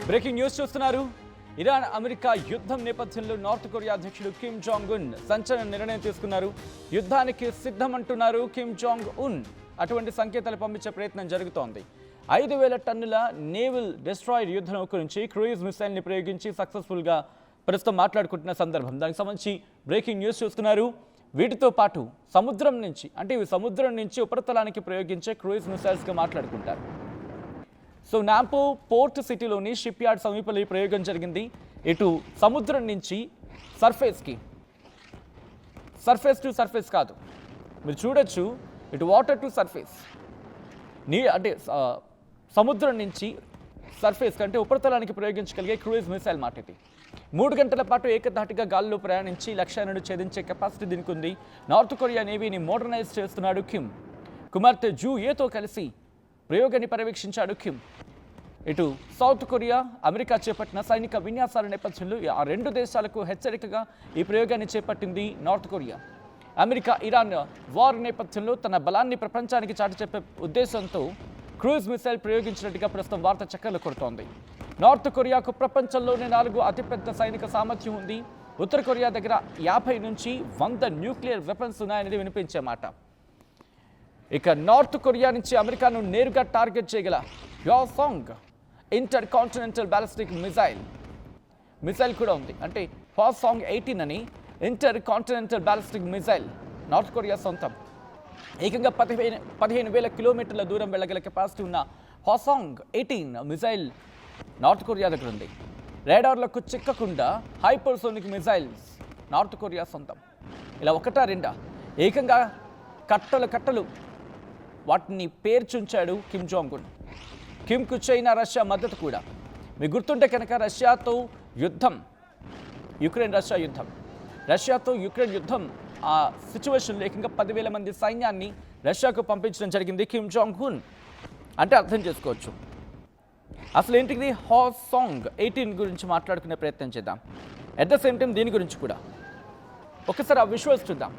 Breaking news చూస్తున్నారు. Iran America యుద్ధం నేపథ్యంలో నార్త్ కొరియా అధ్యక్షుడు కిమ్ జాంగ్ ఉన్ సంచలన నిర్ణయం తీసుకున్నారు. యుద్ధానికి సిద్ధమంటున్నారు కిమ్ జాంగ్ ఉన్. అటువంటి సంకేతాలు పంపించే ప్రయత్నం జరుగుతోంది. 5,000 టన్నుల నేవల్ డెస్ట్రాయర్ యుద్ధ నౌక నుంచి క్రూయిజ్ మిసైల్ని ప్రయోగించి సక్సెస్ఫుల్గా ప్రస్తుతం మాట్లాడుకుంటున్న సందర్భం. దానికి సంబంధించి బ్రేకింగ్ న్యూస్ చూస్తున్నారు. వీటితో పాటు సముద్రం నుంచి ఇవి సముద్రం నుంచి ఉపరితలానికి ప్రయోగించే క్రూయిజ్ మిసైల్స్గా మాట్లాడుకుంటారు. సో నాంపో పోర్ట్ సిటీలోని షిప్ యార్డ్ సమీపంలో ఈ ప్రయోగం జరిగింది. ఇటు సముద్రం నుంచి సర్ఫేస్ టు సర్ఫేస్ కాదు, మీరు చూడొచ్చు, ఇటు వాటర్ టు సర్ఫేస్, సముద్రం నుంచి సర్ఫేస్ కంటే ఉపరితలానికి ప్రయోగించగలిగే క్రూయిజ్ మిసైల్ మాట ఇది. 3 గంటల పాటు ఏకధాటిగా గాల్లో ప్రయాణించి లక్ష్యాలను ఛేదించే కెపాసిటీ దీనికి ఉంది. నార్త్ కొరియా నేవీని మోడర్నైజ్ చేస్తున్నాడు కిమ్. కుమార్తె జూ ఏతో కలిసి ప్రయోగాన్ని పర్యవేక్షించాడు కిమ్. ఇటు సౌత్ కొరియా, అమెరికా చేపట్టిన సైనిక విన్యాసాల నేపథ్యంలో ఆ 2 దేశాలకు హెచ్చరికగా ఈ ప్రయోగాన్ని చేపట్టింది north Korea. America Iran war నేపథ్యంలో తన బలాన్ని ప్రపంచానికి చాటి చెప్పే ఉద్దేశంతో క్రూయిజ్ మిసైల్ ప్రయోగించినట్టుగా ప్రస్తుతం వార్త చక్కర్లు కొడుతోంది. నార్త్ కొరియాకు ప్రపంచంలోనే 4 అతిపెద్ద సైనిక సామర్థ్యం ఉంది. ఉత్తర కొరియా దగ్గర 50 నుంచి 100 న్యూక్లియర్ వెపన్స్ ఉన్నాయనేది వినిపించే మాట. ఇక నార్త్ కొరియా నుంచి అమెరికాను నేరుగా టార్గెట్ చేయగల హ్వాసాంగ్ ఇంటర్ కాంటినెంటల్ బ్యాలిస్టిక్ మిసైల్ కూడా ఉంది. అంటే హ్వాసాంగ్ 18 అని inter continental ballistic missile north Korea సొంతం. ఏకంగా 15,000 కిలోమీటర్ల దూరం వెళ్ళగల కెపాసిటీ ఉన్న హ్వాసాంగ్ 18 మిసైల్ నార్త్ కొరియా దగ్గర ఉంది. రేడార్లకు చిక్కకుండా హైపర్సోనిక్ మిసైల్స్ నార్త్ కొరియా సొంతం. ఇలా ఒకటా రెండా, ఏకంగా కట్టలు వాటిని పేర్చుంచాడు Kim Jong Un. కిమ్కు China, Russia మద్దతు కూడా. మీకు గుర్తుంటే కనుక రష్యాతో యుక్రెయిన్ యుద్ధం ఆ సిచ్యువేషన్లో ఏకంగా 10,000 మంది సైన్యాన్ని రష్యాకు పంపించడం జరిగింది కిమ్ జాంగ్ ఉన్. అంటే అర్థం చేసుకోవచ్చు అసలు ఏంటిది. హ్వాసాంగ్ 18 గురించి మాట్లాడుకునే ప్రయత్నం చేద్దాం. అట్ ద సేమ్ టైం దీని గురించి కూడా ఒకసారి ఆ విజువల్స్ చూద్దాం.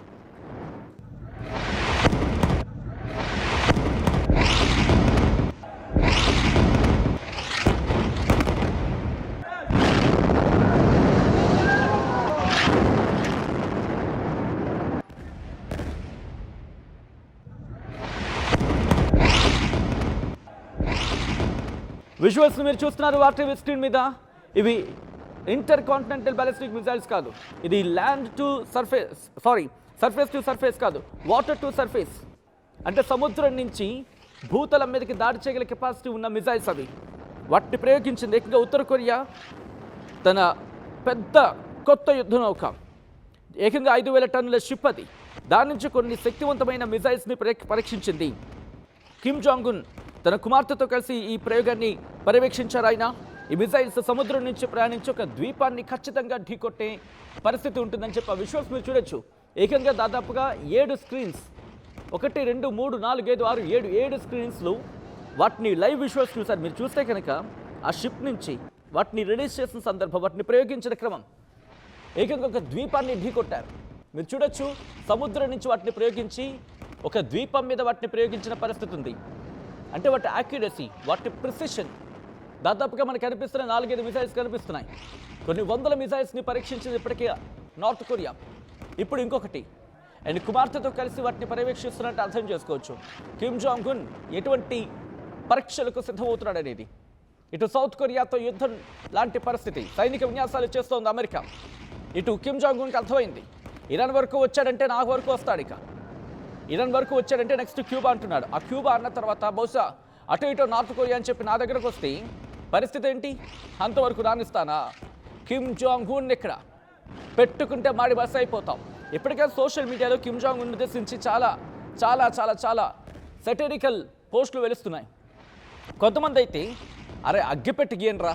విజువల్స్ మీరు చూస్తున్నారు వాటర్ స్క్రీన్ మీద. ఇవి ఇంటర్ కాంటినెంటల్ బ్యాలిస్టిక్ మిసైల్స్ కాదు, ఇది సర్ఫేస్ టు సర్ఫేస్ కాదు, వాటర్ టు సర్ఫేస్. అంటే సముద్రం నుంచి భూతలం మీదకి దాడి చేయగల కెపాసిటీ ఉన్న మిసైల్స్ అవి. వాటిని ప్రయోగించింది ఏకంగా ఉత్తర కొరియా తన పెద్ద కొత్త యుద్ధ నౌక. ఏకంగా 5,000 టన్నుల షిప్ అది. దాని నుంచి కొన్ని శక్తివంతమైన మిసైల్స్ని పరీక్షించింది. కిమ్ జాంగ్ ఉన్ తన కుమార్తెతో కలిసి ఈ ప్రయోగాన్ని పర్యవేక్షించారు. ఆయన ఈ మిసైల్స్ సముద్రం నుంచి ప్రయాణించి ఒక ద్వీపాన్ని ఖచ్చితంగా ఢీకొట్టే పరిస్థితి ఉంటుందని చెప్పి ఆ విజువల్స్ మీరు చూడొచ్చు. ఏకంగా దాదాపుగా 7 స్క్రీన్స్, 1, 2, 3, 4, 5, 6, 7 స్క్రీన్స్లో వాటిని లైవ్ విజువల్స్ చూసారు. మీరు చూస్తే కనుక ఆ షిప్ నుంచి వాటిని రిలీజ్ చేసిన సందర్భం, వాటిని ప్రయోగించిన క్రమం, ఏకంగా ఒక ద్వీపాన్ని ఢీకొట్టారు. మీరు చూడొచ్చు, సముద్రం నుంచి వాటిని ప్రయోగించి ఒక ద్వీపం మీద వాటిని ప్రయోగించిన పరిస్థితి ఉంది. అంటే వాటి యాక్యురసీ, వాటి ప్రిసిషన్, దాదాపుగా మనకు కనిపిస్తున్న 4-5 మిసైల్స్ కనిపిస్తున్నాయి. కొన్ని 100 మిసైల్స్ని పరీక్షించింది ఇప్పటికే నార్త్ కొరియా. ఇప్పుడు ఇంకొకటి, అండ్ కుమార్తెతో కలిసి వాటిని పర్యవేక్షిస్తున్నట్టు అర్థం చేసుకోవచ్చు. కిమ్ జాంగ్ ఉన్ ఎటువంటి పరీక్షలకు సిద్ధమవుతున్నాడు అనేది. ఇటు సౌత్ కొరియాతో యుద్ధం లాంటి పరిస్థితి, సైనిక విన్యాసాలు చేస్తోంది అమెరికా. ఇటు కిమ్ జాంగ్ ఉన్కి అర్థమైంది, ఇరాన్ వరకు వచ్చాడంటే నాకు వరకు వస్తాడు. ఇక ఇరాన్ వరకు వచ్చాడంటే నెక్స్ట్ క్యూబా అంటున్నాడు. ఆ క్యూబా అన్న తర్వాత బహుశా అటు ఇటు నార్త్ కొరియా అని చెప్పి నా దగ్గరకు వస్తే పరిస్థితి ఏంటి, అంతవరకు రానిస్తానా? కిమ్ జాంగ్ ఉన్ ఇక్కడ పెట్టుకుంటే మాడి బస్ అయిపోతాం. ఇప్పటికే సోషల్ మీడియాలో కిమ్ జాంగ్ ఉన్ ఉద్దేశించి చాలా చాలా చాలా చాలా సెటరికల్ పోస్టులు వెలుస్తున్నాయి. కొంతమంది అయితే అరే అగ్గిపెట్టి గీయనరా,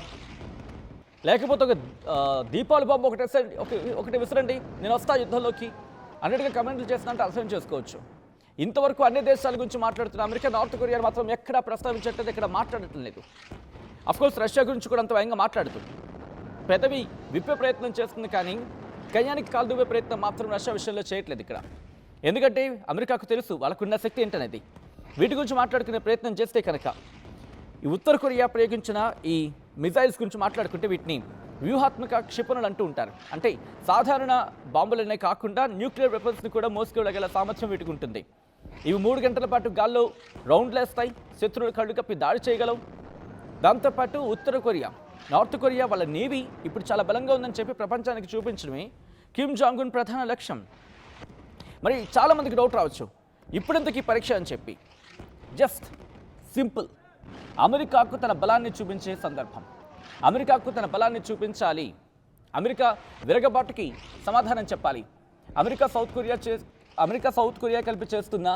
లేకపోతే ఒక దీపావళి బాంబు ఒకటి విసరండి, నేను వస్తా యుద్ధంలోకి అన్నిటిగా కమెంట్లు చేస్తున్నట్టు అర్థం చేసుకోవచ్చు. ఇంతవరకు అన్ని దేశాల గురించి మాట్లాడుతున్న అమెరికా నార్త్ కొరియా మాత్రం ఎక్కడా ప్రస్తావించట్లేదు, ఇక్కడ మాట్లాడటం లేదు. అఫ్కోర్స్ రష్యా గురించి కూడా అంత భయంగా మాట్లాడుతుంది, పెదవి విప్పే ప్రయత్నం చేస్తుంది, కానీ కయ్యానికి కాలు దువ్వే ప్రయత్నం మాత్రం రష్యా విషయంలో చేయట్లేదు ఇక్కడ. ఎందుకంటే అమెరికాకు తెలుసు వాళ్ళకున్న శక్తి ఏంటనేది. వీటి గురించి మాట్లాడుకునే ప్రయత్నం చేస్తే కనుక ఈ ఉత్తర కొరియా ప్రయోగించిన ఈ మిజైల్స్ గురించి మాట్లాడుకుంటే వీటిని వ్యూహాత్మక క్షిపణులు అంటూ ఉంటారు. అంటే సాధారణ బాంబులనే కాకుండా న్యూక్లియర్ వెపన్స్ని కూడా మోసుకెళ్ళగల సామర్థ్యం వీటికి ఉంటుంది. ఇవి 3 గంటల పాటు గాల్లో రౌండ్లు వేస్తాయి, శత్రువులు కళ్ళు కప్పి దాడి చేయగలవు. దాంతోపాటు ఉత్తర కొరియా, నార్త్ కొరియా వాళ్ళ నేవీ ఇప్పుడు చాలా బలంగా ఉందని చెప్పి ప్రపంచానికి చూపించడమే కిమ్ జాంగ్ ఉన్ ప్రధాన లక్ష్యం. మరి చాలామందికి డౌట్ రావచ్చు, ఇప్పుడెందుకు ఈ పరీక్ష అని చెప్పి. జస్ట్ సింపుల్, అమెరికాకు తన బలాన్ని చూపించే సందర్భం. అమెరికాకు తన బలాన్ని చూపించాలి, అమెరికా విరగబాటుకి సమాధానం చెప్పాలి. అమెరికా సౌత్ కొరియా కలిపి చేస్తున్న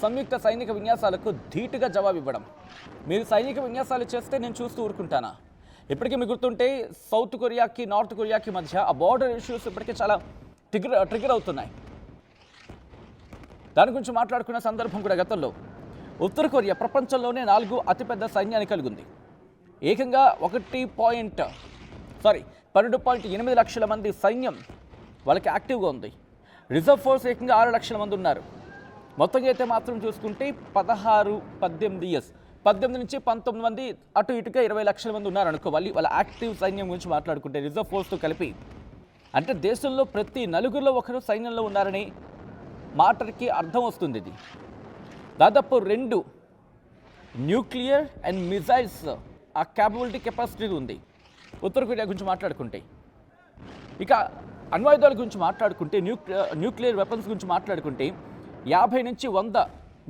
సంయుక్త సైనిక విన్యాసాలకు ధీటుగా జవాబు ఇవ్వడం. మీరు సైనిక విన్యాసాలు చేస్తే నేను చూస్తూ ఊరుకుంటానా? ఇప్పటికీ మీకు గుర్తుంటే సౌత్ కొరియాకి నార్త్ కొరియాకి మధ్య ఆ బార్డర్ ఇష్యూస్ ఇప్పటికే చాలా ట్రిగర్ అవుతున్నాయి. దాని గురించి మాట్లాడుకున్న సందర్భం కూడా గతంలో. ఉత్తర కొరియా ప్రపంచంలోనే 4 అతిపెద్ద సైన్యాన్ని కలిగి ఉంది. ఏకంగా 12.8 లక్షల మంది సైన్యం వాళ్ళకి యాక్టివ్గా ఉంది. రిజర్వ్ ఫోర్స్ ఏకంగా 6 లక్షల మంది ఉన్నారు. మొత్తంగా అయితే మాత్రం చూసుకుంటే 18 నుంచి 19 మంది, అటు ఇటుగా 20 లక్షల మంది ఉన్నారు అనుకోవాలి. వాళ్ళ యాక్టివ్ సైన్యం గురించి మాట్లాడుకుంటే రిజర్వ్ ఫోర్స్తో కలిపి. అంటే దేశంలో ప్రతి నలుగురిలో ఒకరు సైన్యంలో ఉన్నారని మాటకి అర్థం వస్తుంది. ఇది దాదాపు 2 న్యూక్లియర్ అండ్ మిజైల్స్ ఆ కెపాసిటీ ఉంది ఉత్తర కొరియా గురించి మాట్లాడుకుంటే. ఇక అణ్వాయుధాల గురించి మాట్లాడుకుంటే, న్యూక్లియర్ వెపన్స్ గురించి మాట్లాడుకుంటే 50 నుంచి 100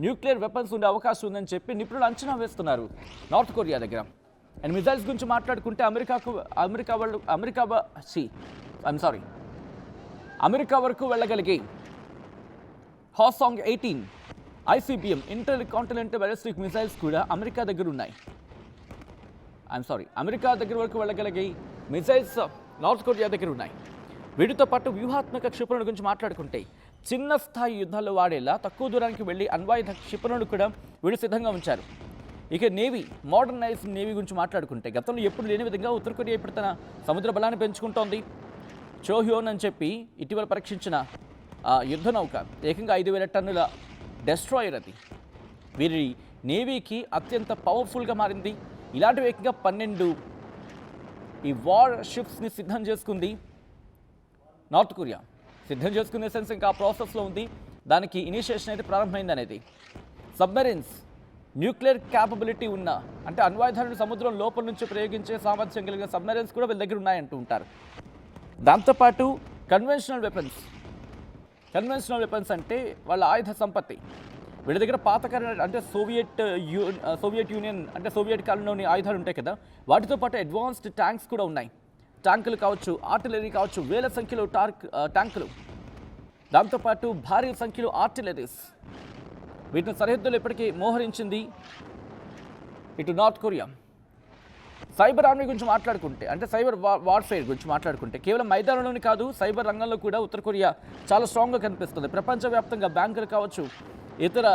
న్యూక్లియర్ వెపన్స్ ఉండే అవకాశం ఉందని చెప్పి నిపుణులు అంచనా వేస్తున్నారు నార్త్ కొరియా దగ్గర. అండ్ మిజైల్స్ గురించి మాట్లాడుకుంటే అమెరికా వరకు వెళ్ళగలిగే హాసాంగ్ 18 ICBM inter continental ballistic missiles కూడా అమెరికా దగ్గర ఉన్నాయి. అమెరికా దగ్గర వరకు వెళ్ళగలిగే మిసైల్స్ నార్త్ కొరియా దగ్గర ఉన్నాయి. వీటితో పాటు వ్యూహాత్మక క్షిపణుల గురించి మాట్లాడుకుంటే చిన్న స్థాయి యుద్ధాల్లో వాడేలా తక్కువ దూరానికి వెళ్ళి అణ్వాయుధ క్షిపణులు కూడా వీడు సిద్ధంగా ఉంచారు. ఇక నేవీ, మోడర్నైజ్డ్ నేవీ గురించి మాట్లాడుకుంటే గతంలో ఎప్పుడు లేని విధంగా ఉత్తర కొరియా ఇప్పుడు తన సముద్ర బలాన్ని పెంచుకుంటోంది. చోహ్యోన్ అని చెప్పి ఇటీవల పరీక్షించిన యుద్ధ నౌక ఏకంగా 5,000 టన్నుల డెస్ట్రాయర్ అది. వీరి నేవీకి అత్యంత పవర్ఫుల్గా మారింది. ఇలాంటివి ఏకంగా 12 ఈ వార్ షిప్స్ని సిద్ధం చేసుకుంది నార్త్ కొరియా. సిద్ధం చేసుకునే సెన్స్ ఇంకా ఆ ప్రాసెస్లో ఉంది. దానికి ఇనిషియేషన్ అయితే ప్రారంభమైంది అనేది. సబ్మెరైన్స్, న్యూక్లియర్ క్యాపబిలిటీ ఉన్న, అంటే అణ్వాయుధాలను సముద్రం లోపల నుంచి ప్రయోగించే సామర్థ్యం కలిగిన సబ్మెరైన్స్ కూడా వీళ్ళ దగ్గర ఉన్నాయంటూ ఉంటారు. దాంతోపాటు కన్వెన్షనల్ వెపన్స్ అంటే వాళ్ళ ఆయుధ సంపత్తి. వీళ్ళ దగ్గర పాతకాలం అంటే సోవియట్ యూనియన్ అంటే సోవియట్ కాలంలోని ఆయుధాలు ఉంటాయి కదా, వాటితో పాటు అడ్వాన్స్డ్ ట్యాంక్స్ కూడా ఉన్నాయి. ట్యాంకులు కావచ్చు, ఆర్టిలరీ కావచ్చు, వేల సంఖ్యలో ట్యాంకులు, దాంతోపాటు భారీ సంఖ్యలో ఆర్టిలరీస్. వీటిని సరిహద్దులు ఇప్పటికీ మోహరించింది ఇటు నార్త్ కొరియా. సైబర్ ఆర్మీ గురించి మాట్లాడుకుంటే, అంటే సైబర్ వార్ఫేర్ గురించి మాట్లాడుకుంటే కేవలం మైదానంలోని కాదు, సైబర్ రంగంలో కూడా ఉత్తర కొరియా చాలా స్ట్రాంగ్గా కనిపిస్తుంది. ప్రపంచవ్యాప్తంగా బ్యాంకులు కావచ్చు, ఇతర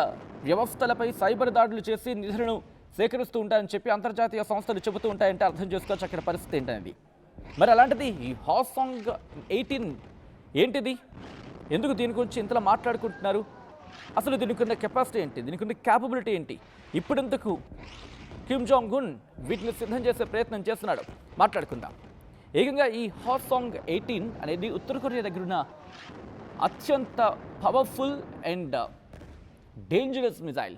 వ్యవస్థలపై సైబర్ దాడులు చేసి నిధులను సేకరిస్తూ ఉంటాయని చెప్పి అంతర్జాతీయ సంస్థలు చెబుతూ ఉంటాయంటే అర్థం చేసుకోవచ్చు అక్కడ పరిస్థితి ఏంటనేది. మరి అలాంటిది ఈ హాసాంగ్ 18 ఏంటిది? ఎందుకు దీని గురించి ఇంతలా మాట్లాడుకుంటున్నారు? అసలు దీనికి ఉన్న కెపాసిటీ ఏంటి? దీనికి ఉన్న క్యాపబిలిటీ ఏంటి? ఇప్పుడెందుకు కిమ్ జాంగ్ ఉన్ వీటిని సిద్ధం చేసే ప్రయత్నం చేస్తున్నాడు? మాట్లాడుకుందాం. ఏకంగా ఈ హాసాంగ్ 18 అనేది ఉత్తర కొరియా దగ్గర ఉన్న అత్యంత పవర్ఫుల్ అండ్ డేంజరస్ మిజైల్.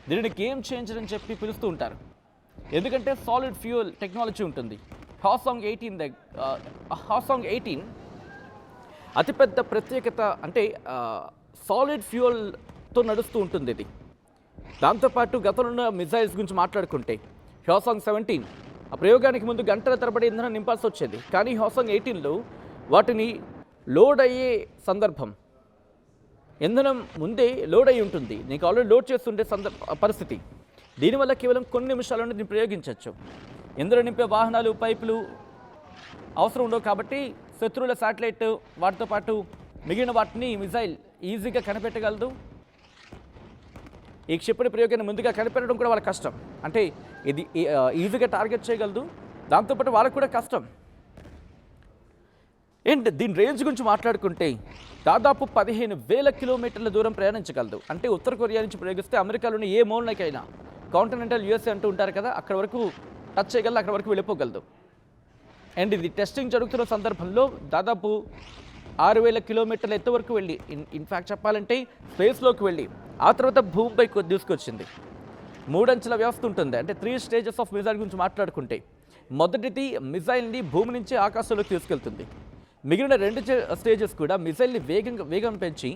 దీనిని గేమ్ చేంజర్ అని చెప్పి పిలుస్తూ ఉంటారు. ఎందుకంటే సాలిడ్ ఫ్యూయల్ టెక్నాలజీ ఉంటుంది. హాసాంగ్ 18 అతిపెద్ద ప్రత్యేకత అంటే సాలిడ్ ఫ్యూయల్తో నడుస్తూ ఉంటుంది ఇది. దాంతోపాటు గతంలో ఉన్న మిజైల్స్ గురించి మాట్లాడుకుంటే హాసాంగ్ 17 ఆ ప్రయోగానికి ముందు గంటల తరబడి ఇంధనం నింపాల్సి వచ్చేది. కానీ హాసాంగ్ 18లో వాటిని లోడ్ అయ్యే సందర్భం, ఇంధనం ముందే లోడ్ అయి ఉంటుంది, నీకు ఆల్రెడీ లోడ్ చేస్తుండే పరిస్థితి. దీనివల్ల కేవలం కొన్ని నిమిషాలను దీన్ని ప్రయోగించవచ్చు. ఇంధనం నింపే వాహనాలు, పైపులు అవసరం ఉండవు కాబట్టి శత్రువుల శాటిలైట్ వాటితో పాటు మిగిలిన వాటిని మిజైల్ ఈజీగా కనిపెట్టగలదు. ఈ క్షిపణి ప్రయోగాన్ని ముందుగా కనిపెట్టడం కూడా వాళ్ళకి కష్టం. అంటే ఇది ఈజీగా టార్గెట్ చేయగలదు, దాంతోపాటు వాళ్ళకు కూడా కష్టం. అండ్ దీని రేంజ్ గురించి మాట్లాడుకుంటే దాదాపు 15,000 కిలోమీటర్ల దూరం ప్రయాణించగలదు. అంటే ఉత్తర కొరియా నుంచి ప్రయోగిస్తే అమెరికాలోని ఏ మూలనకైనా, కాంటినెంటల్ USA అంటూ ఉంటారు కదా, అక్కడ వరకు టచ్ చేయగలదు, అక్కడ వరకు వెళ్ళిపోగలదు. అండ్ ఇది టెస్టింగ్ జరుగుతున్న సందర్భంలో దాదాపు 6,000 కిలోమీటర్ల ఎత్తు వరకు వెళ్ళి ఇన్ఫ్యాక్ట్ చెప్పాలంటే స్పేస్లోకి వెళ్ళి ఆ తర్వాత భూమిపై తీసుకొచ్చింది. 3 అంచెల వ్యవస్థ ఉంటుంది. అంటే 3 స్టేజెస్ ఆఫ్ మిజైల్ గురించి మాట్లాడుకుంటే మొదటిది మిజైల్ని భూమి నుంచి ఆకాశంలోకి తీసుకెళ్తుంది. మిగిలిన 2 స్టేజెస్ కూడా మిజైల్ని వేగం పెంచి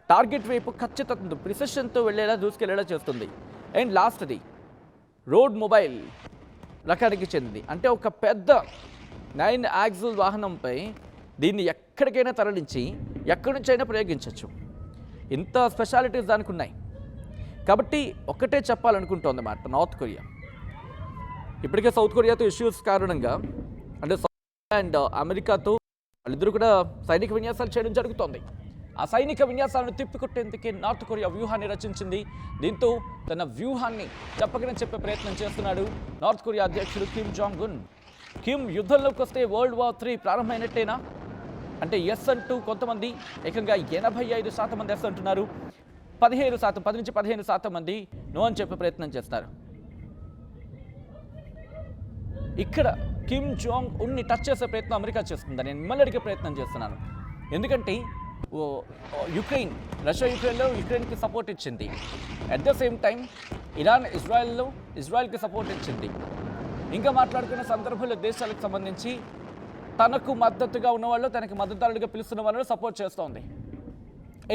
టార్గెట్ వైపు ఖచ్చితంగా ప్రిసిషన్తో వెళ్ళేలా దూసుకెళ్లేలా చేస్తుంది. అండ్ లాస్ట్ది రోడ్ మొబైల్ రకానికి చెందింది. అంటే ఒక పెద్ద 9 యాక్సిల్ వాహనంపై దీన్ని ఎక్కడికైనా తరలించి ఎక్కడి నుంచైనా ప్రయోగించవచ్చు. ఇంత స్పెషాలిటీస్ దానికి ఉన్నాయి. కాబట్టి ఒకటే చెప్పాలనుకుంటోంది మాట నార్త్ కొరియా. ఇప్పటికే సౌత్ కొరియాతో ఇష్యూస్ కారణంగా అంటే సౌత్ కొరియా అండ్ అమెరికాతో వాళ్ళిద్దరూ కూడా సైనిక విన్యాసాలు చేయడం జరుగుతోంది. ఆ సైనిక విన్యాసాలను తిప్పికొట్టేందుకే నార్త్ కొరియా వ్యూహాన్ని రచించింది. దీంతో తన వ్యూహాన్ని చెప్పకనే చెప్పే ప్రయత్నం చేస్తున్నాడు నార్త్ కొరియా అధ్యక్షుడు కిమ్ జాంగ్ ఉన్. కిమ్ యుద్ధంలోకి వస్తే వరల్డ్ వార్ 3 ప్రారంభమైనట్టేనా అంటే ఎస్ అంటూ కొంతమంది ఏకంగా 85% మంది ఎస్ అంటున్నారు. 10% 10 నుంచి 15% మంది నో అని చెప్పే ప్రయత్నం చేస్తారు. ఇక్కడ కిమ్ జాంగ్ ఉన్ని టచ్ చేసే ప్రయత్నం అమెరికా చేస్తుందని నేను మిమ్మల్ని అడిగే ప్రయత్నం చేస్తున్నాను. ఎందుకంటే రష్యా యుక్రెయిన్లో యుక్రెయిన్కి సపోర్ట్ ఇచ్చింది. At the same time Iran ఇజ్రాయెల్కి సపోర్ట్ ఇచ్చింది. ఇంకా మాట్లాడుకున్న సందర్భంలో దేశాలకు సంబంధించి తనకు మద్దతుగా ఉన్నవాళ్ళు, తనకి మద్దతుదారులుగా పిలుస్తున్న వాళ్ళని సపోర్ట్ చేస్తోంది.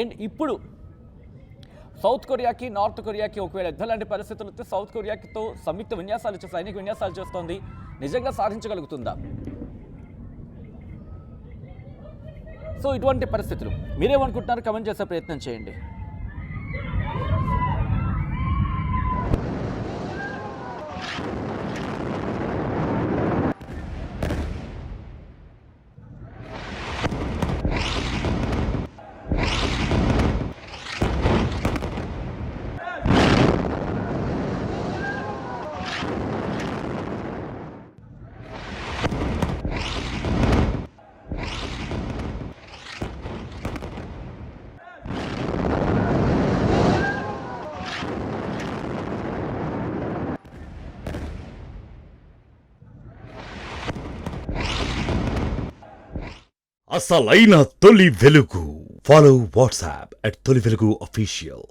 అండ్ ఇప్పుడు సౌత్ కొరియాకి నార్త్ కొరియాకి ఒకవేళ యుద్ధం లాంటి పరిస్థితులు వస్తే సౌత్ కొరియాతో సంయుక్త విన్యాసాలు సైనిక విన్యాసాలు చేస్తోంది. నిజంగా సాధించగలుగుతుందా? సో ఇటువంటి పరిస్థితులు మీరేమనుకుంటున్నారు? కమెంట్ చేసే ప్రయత్నం చేయండి. అసలైన తొలి వెలుగు. ఫాలో వాట్సాప్ @తొలి వెలుగు official.